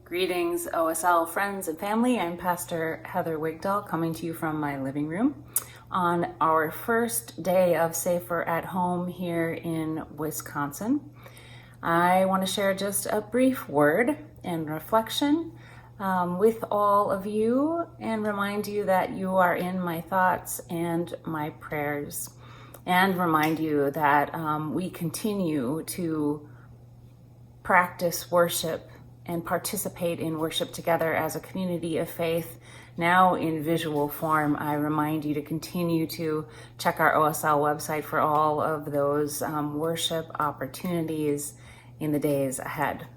Greetings, OSL friends and family. I'm Pastor Heather Wigdahl coming to you from my living room on our first day of Safer at Home here in Wisconsin. I want to share just a brief word and reflection with all of you and remind you that you are in my thoughts and my prayers, and remind you that we continue to practice worship and participate in worship together as a community of faith, now in visual form. I remind you to continue to check our OSL website for all of those worship opportunities in the days ahead.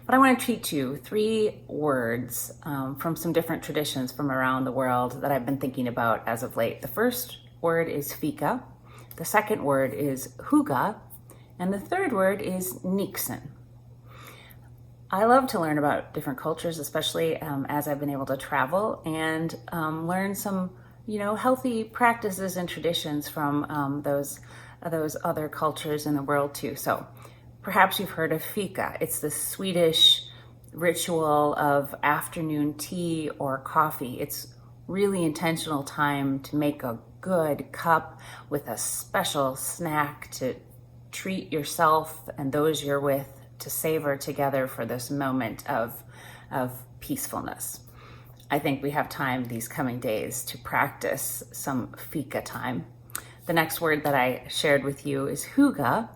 But I want to teach you three words from some different traditions from around the world that I've been thinking about as of late. The first word is Fika, the second word is Hygge, and the third word is Niksen. I love to learn about different cultures, especially as I've been able to travel and learn some, healthy practices and traditions from those other cultures in the world too. So perhaps you've heard of Fika. It's the Swedish ritual of afternoon tea or coffee. It's really intentional time to make a good cup with a special snack to treat yourself and those you're with, to savor together for this moment of peacefulness. I think we have time these coming days to practice some Fika time. The next word that I shared with you is Hygge,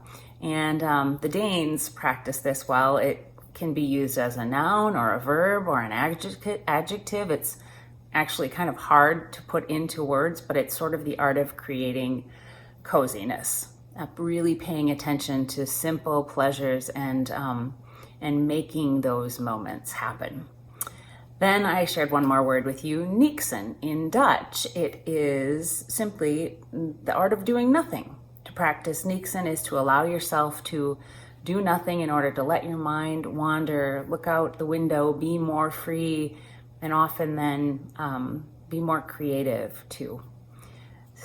and the Danes practice this well. It can be used as a noun or a verb or an adjective. It's actually kind of hard to put into words, but it's sort of the art of creating coziness. Really paying attention to simple pleasures and making those moments happen. Then I shared one more word with you, Niksen. In Dutch, it is simply the art of doing nothing. To practice Niksen is to allow yourself to do nothing in order to let your mind wander, look out the window, be more free, and often then be more creative too.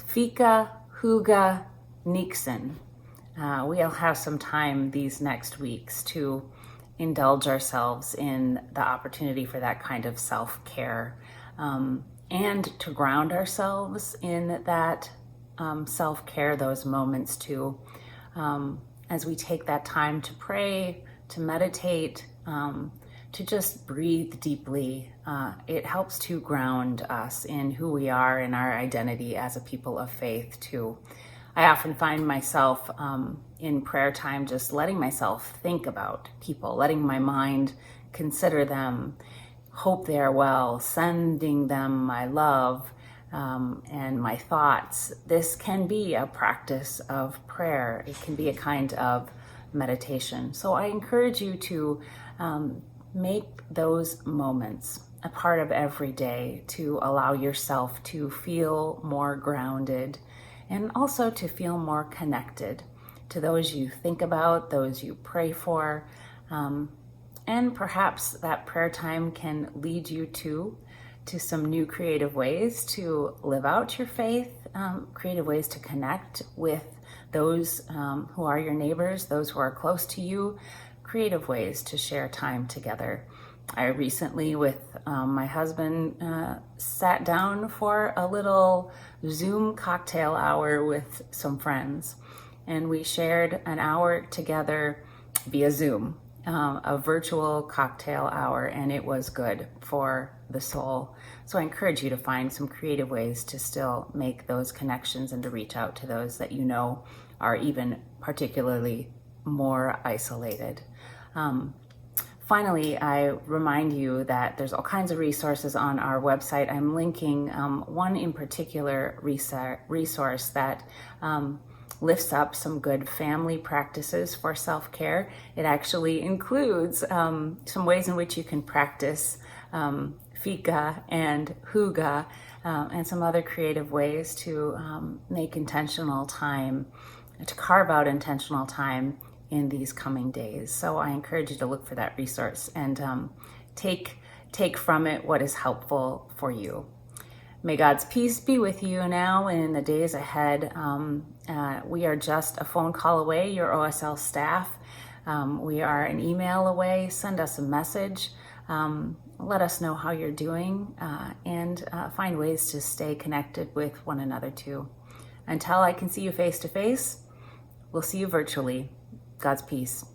Fika, Hygge, Niksen. We'll have some time these next weeks to indulge ourselves in the opportunity for that kind of self-care and to ground ourselves in that self-care, those moments too, as we take that time to pray, to meditate, to just breathe deeply. It helps to ground us in who we are and our identity as a people of faith too. I often find myself in prayer time just letting myself think about people, letting my mind consider them, hope they are well, sending them my love and my thoughts. This can be a practice of prayer. It can be a kind of meditation. So I encourage you to make those moments a part of every day, to allow yourself to feel more grounded and also to feel more connected to those you think about, those you pray for. And perhaps that prayer time can lead you to some new creative ways to live out your faith, creative ways to connect with those who are your neighbors, those who are close to you, creative ways to share time together. I recently, with my husband, sat down for a little Zoom cocktail hour with some friends, and we shared an hour together via Zoom, a virtual cocktail hour, and it was good for the soul. So I encourage you to find some creative ways to still make those connections and to reach out to those that you know are even particularly more isolated. Finally, I remind you that there's all kinds of resources on our website. I'm linking one in particular resource that lifts up some good family practices for self-care. It actually includes some ways in which you can practice Fika and Hygge and some other creative ways to make intentional time, to carve out intentional time in these coming days. So I encourage you to look for that resource and take from it what is helpful for you. May God's peace be with you now and in the days ahead. We are just a phone call away, your OSL staff. We are an email away. Send us a message. Let us know how you're doing and find ways to stay connected with one another too. Until I can see you face to face, we'll see you virtually. God's peace.